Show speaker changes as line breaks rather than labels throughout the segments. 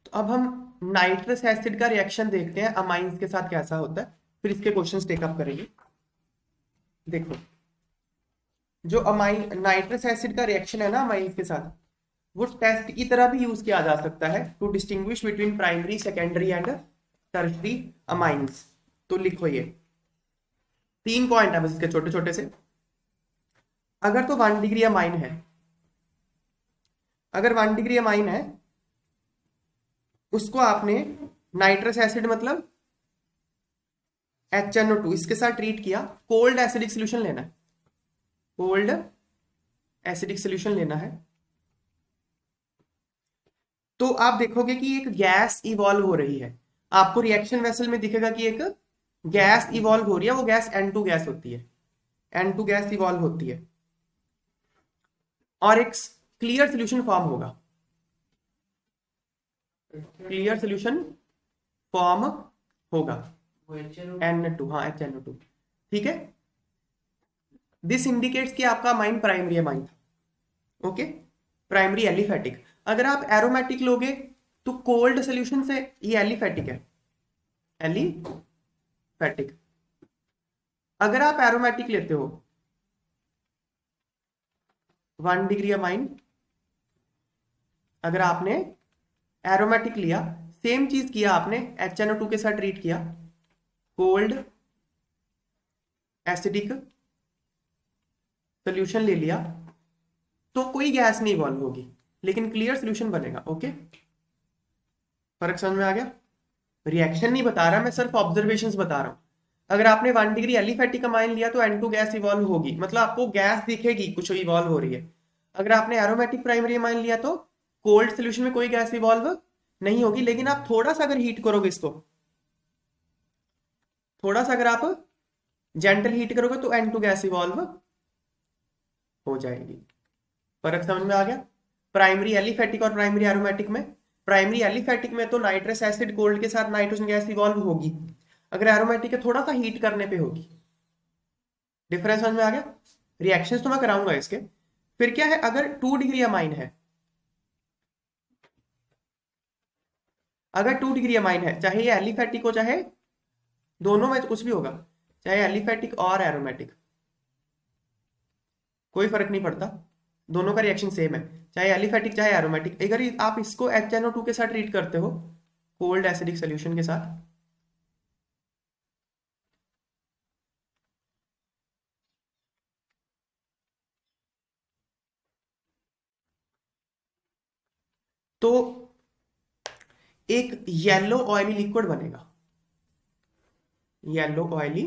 तो अब हम नाइट्रस एसिड का रिएक्शन देखते हैं अमाइंस के साथ कैसा होता है, फिर इसके क्वेश्चंस टेकअप करेंगे। देखो, जो अमाइन नाइट्रस एसिड का रिएक्शन है ना अमाइंस के साथ, वो टेस्ट की तरह भी यूज किया जा सकता है to distinguish between primary, secondary and tertiary amines. तो लिखो, ये 3 पॉइंट है बस इसके छोटे छोटे से। अगर तो 1 डिग्री अमाइन है, अगर 1 डिग्री अमाइन है, उसको आपने नाइट्रस एसिड मतलब HNO2 इसके साथ ट्रीट किया, कोल्ड एसिडिक सोल्यूशन लेना है, कोल्ड एसिडिक सोल्यूशन लेना है। तो आप देखोगे कि एक गैस इवॉल्व हो रही है, आपको रिएक्शन वेसल में दिखेगा कि एक गैस इवॉल्व हो रही है, वो गैस N2 गैस होती है, N2 गैस इवॉल्व होती है और एक क्लियर सोल्यूशन फॉर्म होगा, क्लियर सोल्यूशन फॉर्म होगा N2, हाँ HNO2। ठीक है, दिस इंडिकेट्स कि आपका माइन प्राइमरी अमाइन था। Okay, primary aliphatic. अगर आप एरोमेटिक लोगे तो कोल्ड सोल्यूशन से, ये एलिफेटिक है, एलिफेटिक। अगर आप एरोमेटिक लेते हो 1 डिग्री अमाइन, अगर आपने एरोमेटिक लिया, सेम चीज किया आपने, HNO2 के साथ ट्रीट किया, कोल्ड एसिडिक सोल्यूशन ले लिया, तो कोई गैस नहीं इवॉल्व होगी लेकिन क्लियर सोल्यूशन बनेगा। ओके, फर्क समझ में आ गया? रिएक्शन नहीं बता रहा मैं, सिर्फ ऑब्जर्वेशंस बता रहा हूं। अगर आपने 1 डिग्री एलिफेटिक अमाइन लिया तो N2 गैस इवॉल्व होगी, मतलब आपको गैस दिखेगी कुछ इवॉल्व हो रही है। अगर आपने एरोमेटिक प्राइमरी अमाइन लिया तो कोल्ड सोल्यूशन में कोई गैस इवॉल्व नहीं होगी, लेकिन आप थोड़ा सा अगर हीट करोगे इसको, थोड़ा सा अगर आप जेंटल हीट करोगे तो N2 गैस इवॉल्व हो जाएगी। फर्क समझ में आ गया? प्राइमरी एलिफेटिक और प्राइमरी एरोमेटिक में, प्राइमरी एलिफेटिक में तो नाइट्रस एसिड कोल्ड के साथ नाइट्रोजन गैस इवॉल्व होगी, अगर एरोमेटिक है थोड़ा सा हीट करने पे होगी। डिफरेंस समझ में आ गया? रिएक्शंस तो मैं कराऊंगा इसके। फिर क्या है, अगर 2 डिग्री अमाइन है, अगर 2 डिग्री अमाइन है, चाहे ये एलिफेटिक हो चाहे दोनों में कुछ भी होगा, चाहे एलिफेटिक और एरोमेटिक, कोई फर्क नहीं पड़ता, दोनों का रिएक्शन सेम है, चाहे एलिफेटिक चाहे एरोमेटिक। अगर आप इसको HNO2 के साथ ट्रीट करते हो, कोल्ड एसिडिक सोल्यूशन के साथ, तो एक येलो ऑयली लिक्विड बनेगा, येलो ऑयली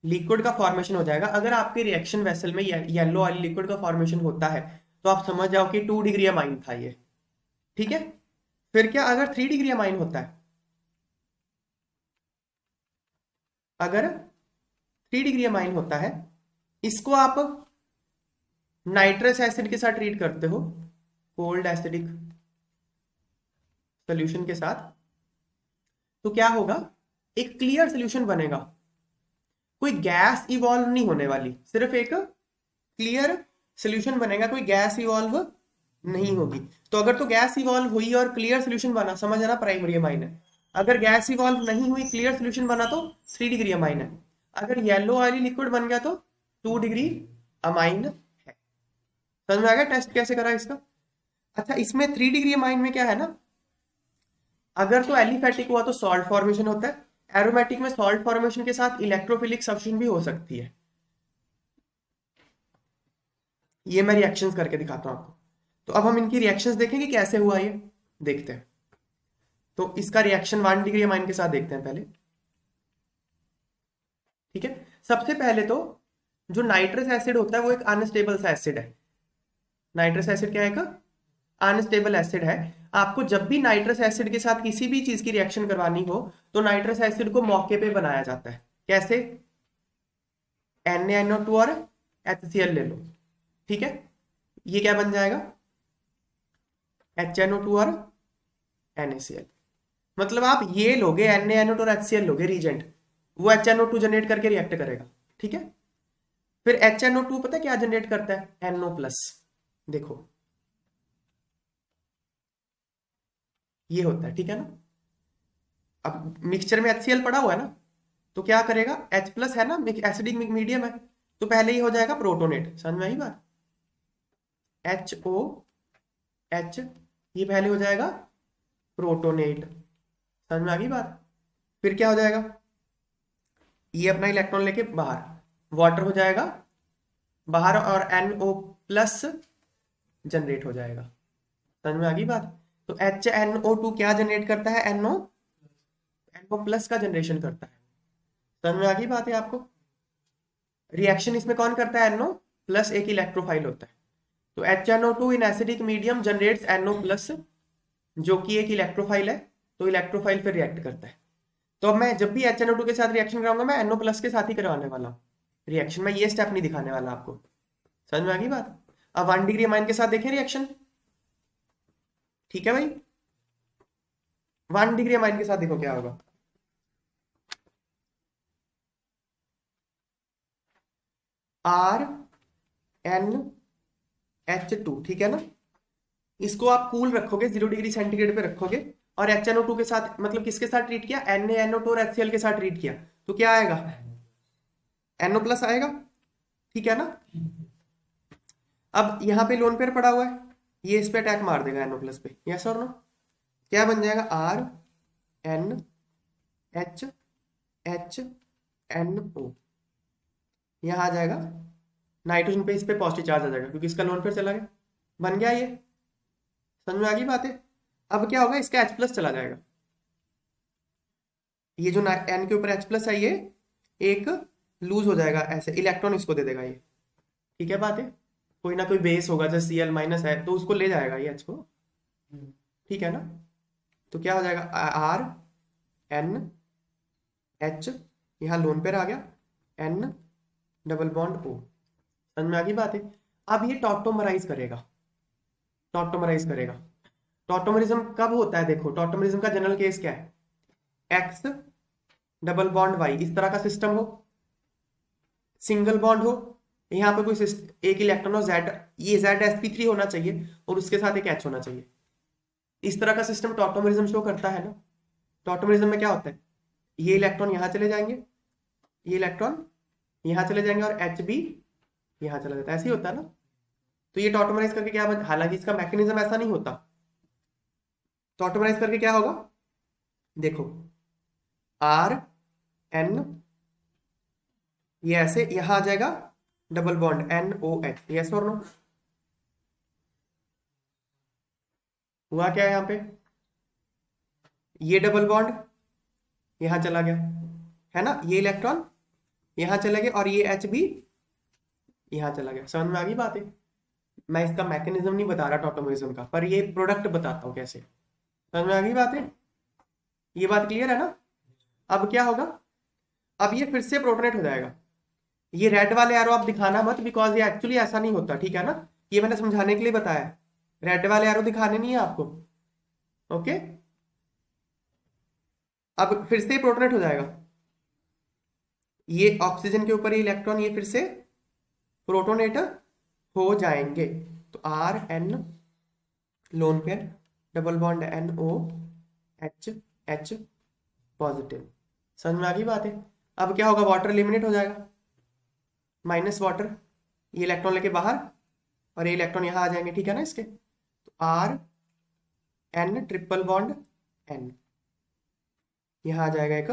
लिक्विड का फॉर्मेशन हो जाएगा। अगर आपके रिएक्शन वेसल में येलो ऑयली लिक्विड का फॉर्मेशन होता है तो आप समझ जाओ कि 2 डिग्री अमाइन था ये। ठीक है, फिर क्या, अगर 3 डिग्री अमाइन होता है, अगर 3 डिग्री अमाइन होता है, इसको आप नाइट्रस एसिड के साथ ट्रीट करते हो, कोल्ड एसिडिक सोल्यूशन के साथ, तो क्या होगा, एक क्लियर सोल्यूशन बनेगा, कोई गैस इवॉल्व नहीं होने वाली, सिर्फ एक क्लियर सोल्यूशन बनेगा, कोई गैस इवॉल्व नहीं होगी। तो अगर तो गैस इवॉल्व हुई और क्लियर सोल्यूशन बना, समझ है ना, प्राइमरी अमाइन है। अगर गैस इवॉल्व नहीं हुई, क्लियर सोल्यूशन बना तो 3 डिग्री अमाइन है। अगर येलो ऑयली लिक्विड बन गया तो 2 डिग्री अमाइन है। समझ में आ गया टेस्ट कैसे करा इसका? अच्छा, इसमें 3 डिग्री अमाइन में क्या है ना, अगर तो एलिफेटिक हुआ तो सॉल्ट फॉर्मेशन होता है, एरोमेटिक में सॉल्ट फॉर्मेशन के साथ इलेक्ट्रोफिलिक सब्स्टिट्यूशन भी हो सकती है। ये मैं रिएक्शंस करके दिखाता हूं आपको। तो अब हम इनकी रिएक्शंस देखेंगे कैसे हुआ ये, देखते हैं। तो इसका रिएक्शन 1 डिग्री अमाइन के साथ देखते हैं पहले। ठीक है, सबसे पहले तो जो नाइट्रस एसिड होता है वो एक अनस्टेबल सा एसिड है। नाइट्रस एसिड क्या है, एक अनस्टेबल एसिड है। आपको जब भी नाइट्रस एसिड के साथ किसी भी चीज की रिएक्शन करवानी हो तो नाइट्रस एसिड को मौके पे बनाया जाता है। कैसे? NaNO2 और HCl ले लो। ठीक है, ये क्या बन जाएगा, HNO2 और NaCl। मतलब आप ये लोगे, NaNO2 और HCl लोगे रीजेंट, वो HNO2 जनरेट करके रिएक्ट करेगा। ठीक है, फिर HNO2 पता है क्या जनरेट करता है, NO प्लस। देखो, ये होता है, ठीक है ना। अब मिक्सचर में HCl पड़ा हुआ है ना, तो क्या करेगा, H प्लस है ना, एसिडिक मीडियम है, तो पहले ही हो जाएगा प्रोटोनेट। समझ में आई बात, HOH, ये पहले हो जाएगा प्रोटोनेट। समझ में आ गई बात। फिर क्या हो जाएगा, ये अपना इलेक्ट्रॉन लेके बाहर, वाटर हो जाएगा बाहर, और NO प्लस जनरेट हो जाएगा। समझ में आ गई बात। तो HNO2 क्या जनरेट करता है, NO प्लस का जनरेशन करता है। समझ में आ गई बात है आपको। रिएक्शन इसमें कौन करता है, NO प्लस, एक इलेक्ट्रोफाइल होता है। तो HNO2 in acidic medium generates NO plus, जो कि एक इलेक्ट्रोफाइल है, तो इलेक्ट्रोफाइल फिर रिएक्ट करता है। तो अब मैं जब भी HNO2 के साथ रिएक्शन कराऊंगा, मैं NO प्लस के साथ ही करवाने वाला हूँ रिएक्शन, मैं ये स्टेप नहीं दिखाने वाला आपको। समझ में आ गई बात। अब 1 डिग्री अमाइन के साथ देखें रिएक्शन, ठीक है भाई। 1 डिग्री अमाइन के साथ देखो क्या होगा, RNH2, ठीक है ना। इसको आप कूल रखोगे, 0 डिग्री सेंटीग्रेड पे रखोगे, और HNO2 के साथ, मतलब किसके साथ ट्रीट किया, NaNO2 और HCl के साथ ट्रीट किया, तो क्या आएगा, NO प्लस आएगा, ठीक है ना। अब यहाँ पे लोन पेयर पड़ा हुआ है, ये इस पे अटैक मार देगा NO प्लस पे, यस और नो। क्या बन जाएगा, RNHHNO, यहाँ आ जाएगा नाइट्रोजन पे, इस पे पॉजिटिव चार्ज आ जाएगा क्योंकि इसका लोन पेयर चला गया, बन गया ये। समझ में आ गई बात है। अब क्या होगा, इसका H प्लस चला जाएगा, ये जो N के ऊपर H प्लस है, ये एक लूज हो जाएगा, ऐसे इलेक्ट्रॉन इसको दे देगा ये, ठीक है बात है। कोई ना कोई बेस होगा, जैसे Cl माइनस है, तो उसको ले जाएगा ये H को, ठीक है ना। तो क्या हो जाएगा, RNH, यहाँ लोन पेयर आ गया, N डबल बॉन्ड O। समझ में आ गई बात है। अब ये टॉटोमराइज करेगा, टॉटोमराइज करेगा। टॉटोमरिज्म कब होता है, देखो टॉटोमरिज्म का जनरल केस क्या है, X डबल बॉन्ड Y, इस तरह का सिस्टम हो, सिंगल बॉन्ड हो, यहाँ पे कोई एक इलेक्ट्रॉन हो Z, ये ZsP3 होना चाहिए, और उसके साथ एक H होना चाहिए। इस तरह का सिस्टम टॉटोमरिज्म शो करता है ना। टॉटोमरिज्म में क्या होता है, ये इलेक्ट्रॉन यहाँ चले जाएंगे, ये इलेक्ट्रॉन यहाँ चले जाएंगे, और H भी यहाँ चला जाता है, ऐसे ही होता है ना। तो ये टॉटोमराइज करके क्या हालांकि इसका मैकेनिज्म ऐसा नहीं होता, टॉटोमराइज करके क्या होगा, देखो RN, ये ऐसे यहां आ जाएगा डबल बॉन्ड NOH, यस और नो। हुआ क्या है यहाँ पे, ये डबल बॉन्ड यहां चला गया है ना, ये इलेक्ट्रॉन यहां चला गया, और ये H भी यहां चला गया। समझ में आ गई बात है। मैं इसका मैकेनिज्म नहीं बता रहा टॉटोमरिज्म का, पर ये प्रोडक्ट बताता हूं कैसे। समझ में आ गई बात है, ये बात क्लियर है ना। अब क्या होगा, अब ये फिर से प्रोटोनेट हो जाएगा। ये रेड वाले एरो आप दिखाना मत, बिकॉज ये एक्चुअली ऐसा नहीं होता, ठीक है ना। ये मैंने समझाने के लिए बताया, रेड वाले एरो दिखाने नहीं है आपको, ओके। अब फिर से प्रोटोनेट हो जाएगा, ये ऑक्सीजन के ऊपर इलेक्ट्रॉन ये फिर से प्रोटोनेट हो जाएंगे। तो RN lone pair double bond NOH positive. समझ में आ गई बात है। अब क्या होगा, वाटर एलिमिनेट हो जाएगा, माइनस वाटर, ये इलेक्ट्रॉन लेके बाहर, और ये इलेक्ट्रॉन यहां आ जाएंगे, ठीक है ना इसके। तो RN ट्रिपल बॉन्ड N, यहां आ जाएगा एक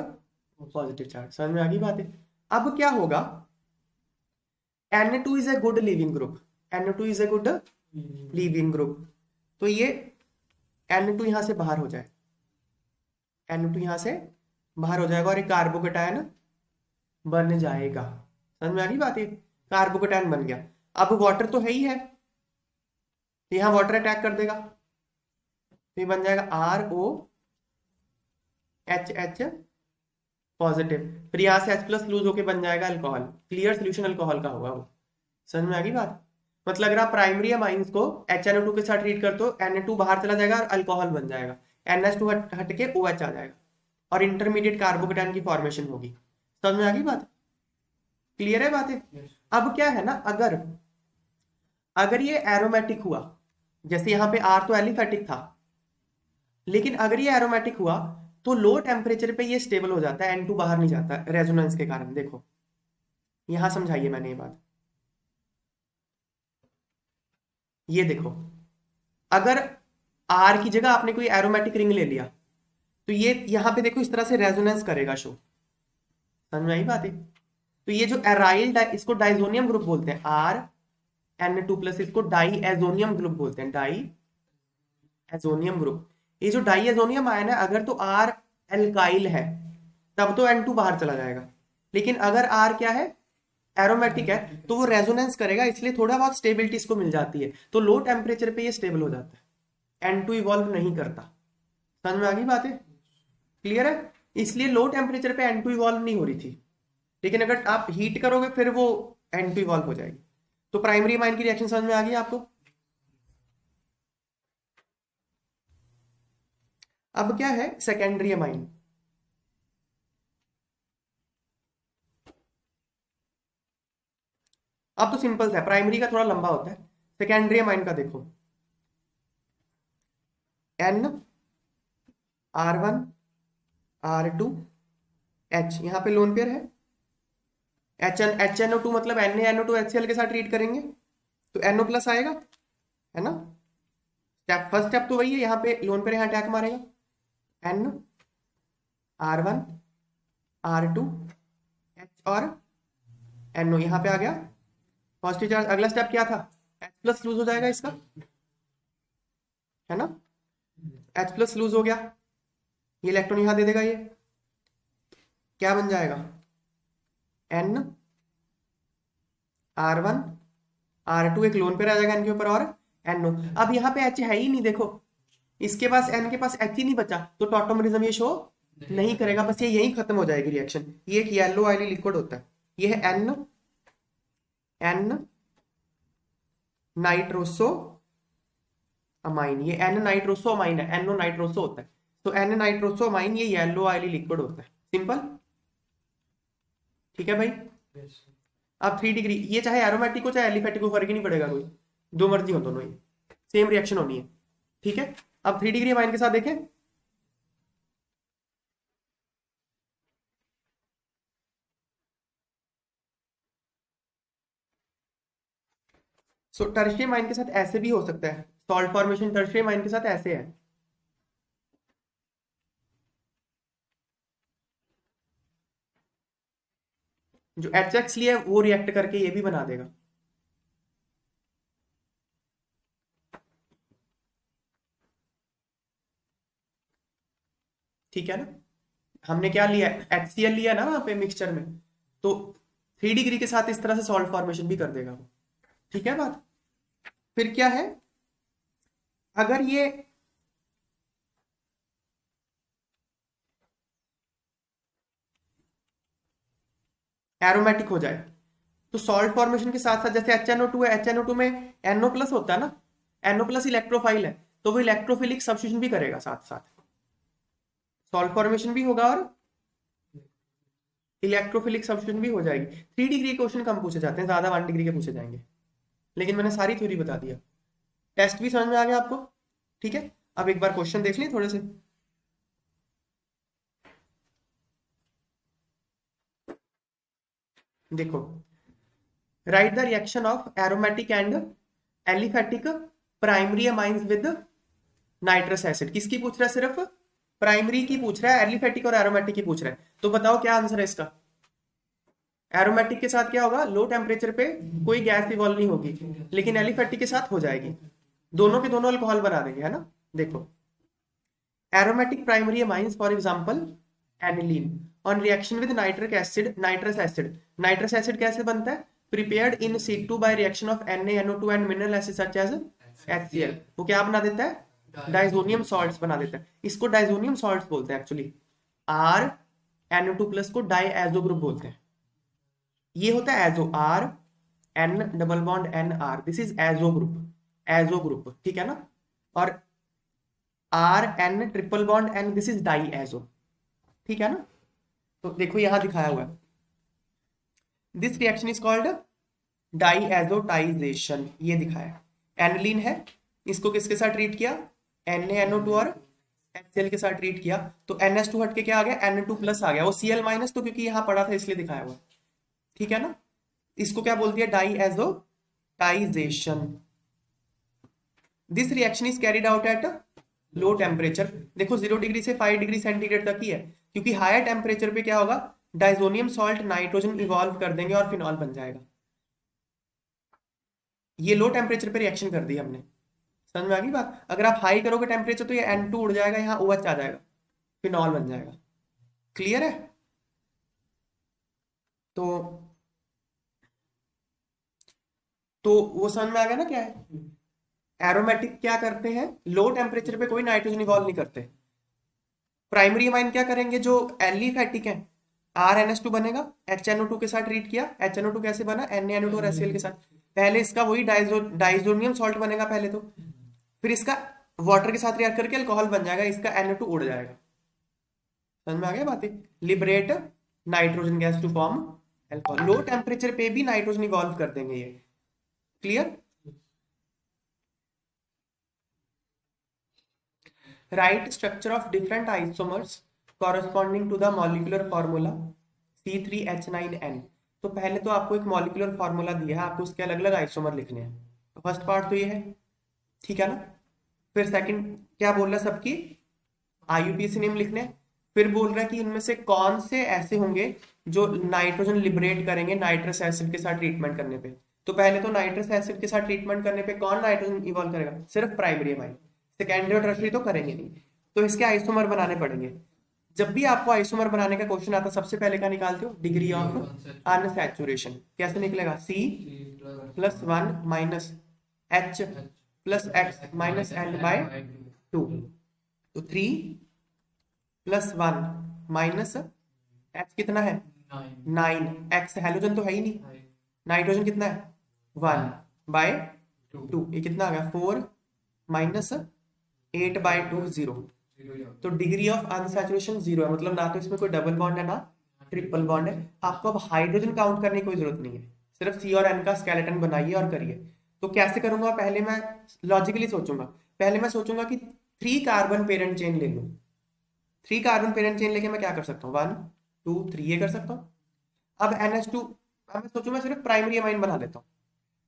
पॉजिटिव चार्ज। समझ में आ गई बात है। अब क्या होगा, N2 is a good leaving group, N2 is a good leaving group, तो ये N2 यहां से बाहर हो जाए, N2 यहां से बाहर हो जाएगा, और एक कार्बोकेटायन बन जाएगा। समझ में आ गई बात है, कार्बोकेटायन बन गया। अब वाटर तो है ही है, यहां वाटर अटैक कर देगा, तो ये बन जाएगा ROHH पॉजिटिव, फिर यहां से H प्लस लूज होके बन जाएगा अल्कोहल, क्लियर सोल्यूशन अल्कोहल का होगा वो। समझ में आ गई बात। मतलब अगर आप प्राइमरी अमाइंस को HNO2 के साथ ट्रीट करते हो, Na2 बाहर चला जाएगा और अल्कोहल बन जाएगा, NH2 हट के OH आ जाएगा, और इंटरमीडिएट कार्बोकेटायन की फॉर्मेशन होगी। समझ में आ गई बात, क्लियर है बात है। अब क्या है ना, अगर ये एरोमेटिक हुआ, जैसे यहाँ पे R तो एलिफेटिक था, लेकिन अगर ये एरोमेटिक हुआ तो लो टेम्परेचर पे ये स्टेबल हो जाता है, N2 बाहर नहीं जाता रेजोनेंस के कारण। देखो यहां समझाइए मैंने ये बात। ये देखो, अगर R की जगह आपने कोई एरोमेटिक रिंग ले लिया तो ये यहां पे देखो इस तरह से रेजोनेंस करेगा शो। समझ में आई बात है? तो ये जो एराइल इसको डाइजोनियम ग्रुप बोलते हैं, R N2+, इसको डाई एजोनियम ग्रुप बोलते हैं, डाई एजोनियम ग्रुप। ये जो डाई एजोनियम आयन है, अगर तो R एल्काइल है तब तो N2 बाहर चला जाएगा, लेकिन अगर R क्या है, एरोमेटिक है, तो वो रेजोनेंस करेगा, इसलिए थोड़ा बहुत स्टेबिलिटी इसको मिल जाती है, तो लो टेम्परेचर पे ये स्टेबल हो जाता है, N2 इवॉल्व नहीं करता। समझ में आ गई बातें? क्लियर है? इसलिए लो टेम्परेचर पे N2 इवॉल्व नहीं हो रही थी, लेकिन अगर आप हीट करोगे फिर वो N2 इवॉल्व हो जाएगी। तो प्राइमरी अमाइन की रिएक्शन समझ में आ गई आपको? अब क्या है सेकेंडरी अमाइन। अब तो सिंपल है, प्राइमरी का थोड़ा लंबा होता है, सेकेंडरी अमाइन का देखो, N R1 R2 H, यहां पे लोन पेयर है, HNO2 मतलब NaNO2HCl के साथ ट्रीट करेंगे तो NO+ आएगा, है ना? स्टेप फर्स्ट स्टेप तो वही है, यहाँ पे लोन पेयर यहाँ अटैक मारेगा, N R1 R2 H और NO यहाँ पे आ गया पॉजिटिव चार्ज। अगला स्टेप क्या था, H+ लूज हो जाएगा इसका, है ना? H+ लूज हो गया, ये इलेक्ट्रॉन यहां दे देगा, ये क्या बन जाएगा, N R1 R2, एक लोन पेयर आ जाएगा इनके ऊपर और NO। अब यहाँ पे H है ही नहीं, देखो इसके पास N के पास H ही नहीं बचा, तो टॉटोमरिज्म ये शो नहीं करेगा, बस ये यही खत्म हो जाएगी रिएक्शन। ये एक येलो ऑयली लिक्विड होता है, ये है N नाइट्रोसो अमाइन, ये N नाइट्रोसो अमाइन है, NO नाइट्रोसो होता है, तो N नाइट्रोसो अमाइन ये येलो ऑयली लिक्विड होता है, सिंपल। ठीक है भाई? अब 3 डिग्री, ये चाहे एरोमेटिक हो चाहे एलिफेटिक हो, फर्क ही नहीं पड़ेगा कोई, दो मर्जी हो दोनों ही, सेम रिएक्शन होनी है। ठीक है, अब 3 डिग्री अमाइन के साथ देखें, सो टर्शियरी अमाइन के साथ ऐसे भी हो सकता है, सॉल्ट फॉर्मेशन टर्शियरी अमाइन के साथ ऐसे है, जो HX लिया है वो रिएक्ट करके ये भी बना देगा। ठीक है ना? हमने क्या लिया, HCl लिया ना वहां पे मिक्सचर में, तो 3 डिग्री के साथ इस तरह से सॉल्ट फॉर्मेशन भी कर देगा वो। ठीक है बात? फिर क्या है, अगर ये एरोमेटिक हो जाए तो सॉल्ट फॉर्मेशन के साथ साथ, जैसे HNO2 है, HNO2 में NO+ होता है ना, NO+ इलेक्ट्रोफाइल है, तो वो इलेक्ट्रोफिलिक सब्स्टिट्यूशन भी करेगा, साथ साथ सॉल्ट फॉर्मेशन भी होगा और इलेक्ट्रोफिलिक सब्स्टिट्यूशन भी हो जाएगी। 3 डिग्री के क्वेश्चन कम पूछे जाते हैं, ज्यादा 1 डिग्री के पूछे जाएंगे, लेकिन मैंने सारी थ्योरी बता दिया, टेस्ट भी समझ में आ गया आपको? ठीक है, अब एक बार क्वेश्चन देख लें थोड़े से। देखो, right the reaction of aromatic and aliphatic primary amines with nitrous acid. किसकी पूछ रहा है, सिर्फ प्राइमरी की पूछ रहा है, एलिफेटिक और एरोमेटिक की पूछ रहा है, तो बताओ क्या आंसर है इसका। एरोमेटिक के साथ क्या होगा, लो टेम्परेचर पे कोई गैस इवॉल्व नहीं होगी, लेकिन एलिफेटिक के साथ हो जाएगी, दोनों के दोनों अल्कोहल बना देंगे, है ना? देखो, aromatic primary amines for example aniline on reaction with nitric acid nitrous acid. Nitrous acid कैसे बनता है, prepared in situ by reaction of NaNO2 and mineral acid such as HCl। वो क्या बना देता है, डाइजोनियम सॉल्ट्स बना देता है, इसको डाइजोनियम सॉल्ट्स बोलते हैं एक्चुअली। RNO2+ को डाइएजो ग्रुप बोलते हैं, ये होता है azo, RN double bond NR, this is azo group, azo group, ठीक है ना? और RN triple bond N, this is diazo, ठीक है ना? तो देखो यहां दिखाया हुआ है, this reaction is called diazotization, ये दिखाया है। एनिलीन है, इसको किसके साथ ट्रीट किया, NaNO2 और HCl के साथ ट्रीट किया तो NH2 हट के क्या आ गया, Na2+ आ गया। वो Cl माइनस तो क्योंकि यहाँ पड़ा था इसलिए दिखाया हुआ, ठीक है ना। इसको क्या बोलती है, diazotization. This reaction is carried out at low temperature. देखो 0 डिग्री से 5 डिग्री सेंटीग्रेड तक ही है, क्योंकि हायर टेम्परेचर पे क्या होगा, डाइजोनियम सॉल्ट नाइट्रोजन इवॉल्व कर देंगे और फिनॉल बन जाएगा। ये लो टेम्परेचर पे रिएक्शन कर दी हमने, समझ में आ गई बात। अगर आप हाई करोगे टेम्परेचर तो ये N2 उड़ जाएगा, यहाँ OH आ जाएगा, फिनॉल बन जाएगा। क्लियर है। तो वो समझ में आ गया ना क्या है। एरोमेटिक क्या करते हैं, लो टेम्परेचर पे कोई नाइट्रोजन इवॉल्व नहीं करते। प्राइमरी अमाइन क्या करेंगे, जो एलिफेटिक है, RNH2 बनेगा, HNO2 के साथ ट्रीट किया, HNO2 कैसे बना, NaNO2 और HCl के साथ। पहले इसका वही डाइजोनियम सॉल्ट बनेगा पहले तो, फिर इसका वाटर के साथ रिएक्ट करके अल्कोहल बन जाएगा, इसका NO2 उड़ जाएगा। समझ में आ गया बातें। Liberate nitrogen gas to form alcohol. Low temperature पे भी नाइट्रोजन इवॉल्व कर देंगे ये। Clear. Write structure of different isomers corresponding to the molecular formula C3H9N। तो पहले तो आपको एक मॉलिक्यूलर फार्मूला दिया है, आपको उसके अलग अलग आइसोमर लिखने हैं। तो फर्स्ट पार्ट तो ये है, ठीक है ना। फिर सेकंड क्या बोल रहा है, सबकी IUPAC नेम लिखने हैं। फिर बोल रहा है कि उनमें से कौन से ऐसे होंगे जो नाइट्रोजन लिबरेट करेंगे नाइट्रस एसिड के साथ ट्रीटमेंट करने पे। तो पहले तो नाइट्रस एसिड के साथ ट्रीटमेंट करने पे कौन नाइट्रोजन इवॉल्व करेगा, सिर्फ प्राइमरी अमाइन, सेकेंडरी और टर्शरी तो करेंगे नहीं। तो इसके आइसोमर बनाने पड़ेंगे। जब भी आपको आइसोमर बनाने का क्वेश्चन आता है सबसे पहले क्या निकालते हो, डिग्री ऑफ अनसैचुरेशन। कैसे निकलेगा, C+1 minus H plus X minus N/2। तो 3+1 माइनस H कितना है 9, X हैलोजन तो है ही नहीं, नाइट्रोजन कितना है 1/2, ये कितना आ गया 4 माइनस 8/2 0। तो डिग्री ऑफ अनसैचुरेशन 0 है, मतलब ना तो इसमें कोई डबल बॉन्ड है ना ट्रिपल बॉन्ड है। आपको अब हाइड्रोजन काउंट करने की कोई जरूरत नहीं है, सिर्फ C और N का स्केलेटन बनाइए और करिए। तो कैसे करूंगा, पहले मैं लॉजिकली सोचूंगा। पहले मैं सोचूंगा कि 3 कार्बन पेरेंट चेन ले लूं। 3 कार्बन पेरेंट चेन लेके मैं क्या कर सकता हूँ, 1 2 3 ये कर सकता हूँ। अब NH2 मैं सोचूं, मैं सिर्फ प्राइमरी अमाइन बना देता हूँ।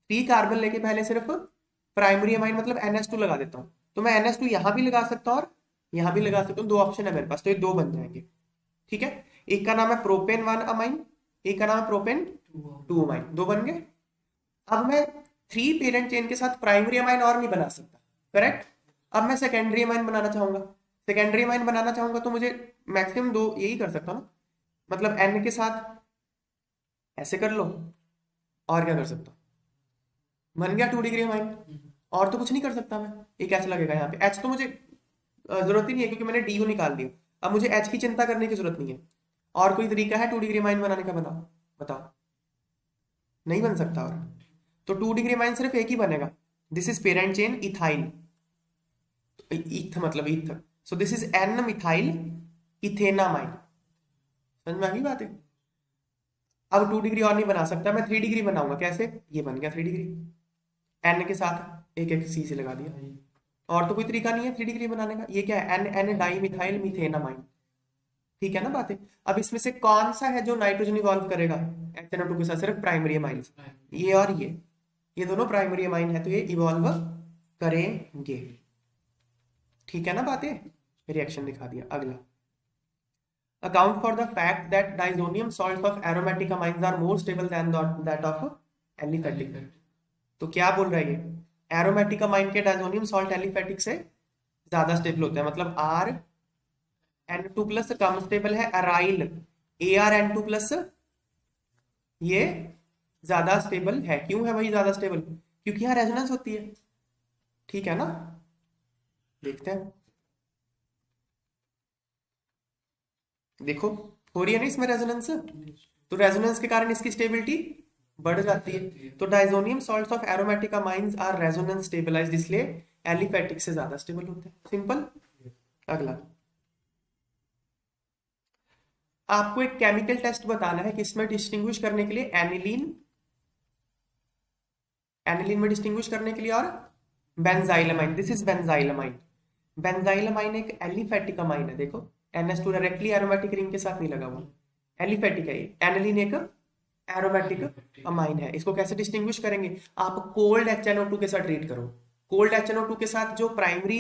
3 कार्बन लेके पहले सिर्फ प्राइमरी अमाइन मतलब NH2 लगा देता हूँ। तो मैं NH2 यहाँ भी लगा सकता हूँ और यहाँ भी लगा सकता हूँ, 2 ऑप्शन है मेरे पास, तो ये 2 बन जाएंगे। ठीक है, एक का नाम है प्रोपेन 1 अमाइन, एक का नाम है प्रोपेन 2 अमाइन, 2 बन गए। अब मैं 3 पेरेंट चेन के साथ प्राइमरी अमाइन और नहीं बना सकता, करेक्ट। अब मैं सेकेंडरी अमाइन बनाना चाहूंगा। सेकेंडरी अमाइन बनाना चाहूंगा तो मुझे मैक्सिमम 2 यही कर सकता हूँ ना, मतलब N के साथ ऐसे कर लो, और क्या कर सकता हूँ, बन गया 2 डिग्री अमाइन। और तो कुछ नहीं कर सकता मैं। एक H लगेगा यहाँ पे, H तो मुझे जरूरत ही नहीं है क्योंकि मैंने DU निकाल दी। अब मुझे H की चिंता करने की जरूरत नहीं है। और कोई तरीका है 2 डिग्री अमाइन बनाने का, बनाओ बताओ। नहीं बन सकता। और तो 2 डिग्री अमाइन सिर्फ एक ही बनेगा, this is parent chain ethyl, eth मतलब eth, so this is N methyl ethanamine. समझ में आ गई बात है। अब 2 डिग्री और नहीं बना सकता मैं, 3 डिग्री बनाऊंगा। कैसे, ये बन गया 3 डिग्री, N के साथ एक एक C से लगा दिया। और तो कोई तरीका नहीं है 3 डिग्री बनाने का। ये क्या है, N डाई मिथाइल मिथेनामाइन। ठीक है ना बातें। अब इसमें से कौन सा है जो नाइट्रोजन इवॉल्व करेगा HNO2 के साथ, सिर्फ प्राइमरी अमाइन, ये और ये दोनों प्राइमरी अमाइन है, तो ये इवॉल्व करेंगे। ठीक है ना बातें। रिएक्शन दिखा दिया। अगला, account for the fact that diazonium salts of aromatic amines are more stable than that of aliphatic। तो क्या बोल रहा है ये, एरोमेटिक अमाइन के डायजोनियम सॉल्ट एलिफेटिक से ज्यादा स्टेबल होते हैं, मतलब RN2+ कम स्टेबल है, अराइल ArN2+ ये ज्यादा स्टेबल है। क्यों है भाई ज्यादा स्टेबल, क्योंकि यहाँ रेजोनेंस होती है। ठीक है ना, देखते हैं। देखो हो रही है ना इसमें रेजोनेंस, तो रेजोनेंस के कारण इसकी स्टेबिलिटी बढ़ जाती है। तो diazonium salts of aromatic amines are resonance stabilized, इसलिए एलिफेटिक से ज्यादा स्टेबल होते हैं। सिंपल। अगला, आपको एक केमिकल टेस्ट बताना है कि इसमें डिस्टिंग्विश करने के लिए एनिलीन में डिस्टिंग्विश करने के लिए और बेंजाइलमाइन, दिस इज बेंजाइलमाइन। बेंजाइल अमाइन एक एलिफेटिक अमाइन है, देखो NH2 डायरेक्टली एरोमेटिक रिंग के साथ नहीं लगा हुआ, एलिफेटिक है ये। एनिलीन एक एरोमेटिक अमाइन है। इसको कैसे डिस्टिंग्विश करेंगे, आप कोल्ड HNO2 के साथ ट्रीट करो। कोल्ड HNO2 के साथ जो प्राइमरी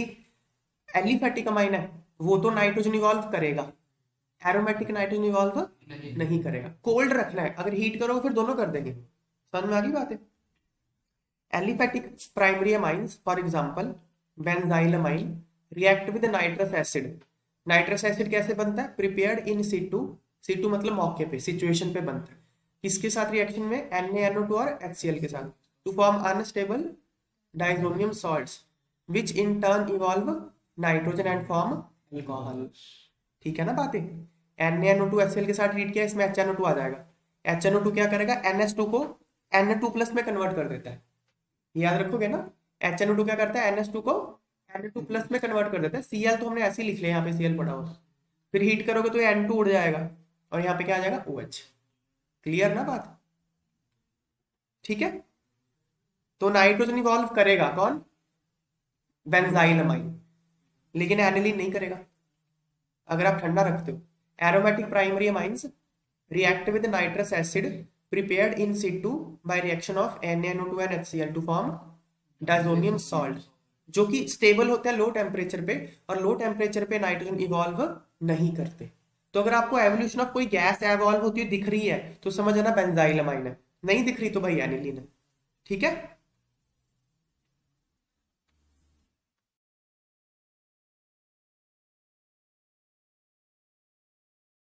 एलिफेटिक अमाइन है वो तो नाइट्रोजन इवॉल्व करेगा, एरोमेटिक नाइट्रोजन इवॉल्व नहीं करेगा। कोल्ड रखना है, अगर हीट करोगे फिर दोनों कर देंगे। समझ में आ गई बात है। Aliphatic primary amines for example benzyl amine react with nitrous acid. Nitrous acid कैसे बनता है, प्रिपेयर्ड इन सीटू, सीटू मतलब मौके पे, सिचुएशन पे बनता है। किसके साथ रिएक्शन में, NaNO2 और HCl के साथ, to form unstable diazonium salts which in turn evolve nitrogen and form alcohol. ठीक है ना बातें। NaNO2 HCl के साथ ट्रीट किया, इसमें HNO2 आ जाएगा। HNO2 क्या करेगा, NH2 को Na2+ में कन्वर्ट कर देता है, याद रखोगे ना। HNO2 क्या करता है, NH2 को Na2+ में कन्वर्ट कर देता है। Cl तो हमने ऐसे ही लिख लिया, यहाँ पे Cl पड़ा हुआ, फिर हीट करोगे तो ये N2 उड़ जाएगा और यहाँ पे क्या आ जाएगा, OH। क्लियर ना बात, ठीक है। तो नाइट्रोजन इवॉल्व करेगा कौन, बेंजाइल अमाइन, लेकिन एनिलीन नहीं करेगा अगर आप ठंडा रखते हो। Aromatic primary amines react with nitrous acid prepared in situ by reaction of NaNO2 and HCl to form diazonium salt, जो कि स्टेबल होता है लो टेम्परेचर पे, और लो टेम्परेचर पे नाइट्रोजन इवॉल्व नहीं करते। तो अगर आपको एवोल्यूशन ऑफ कोई गैस एवॉल्व होती हुई दिख रही है तो समझ आना बेंजाइल अमाइन है, नहीं दिख रही तो भाई एनिलीन है। ठीक है।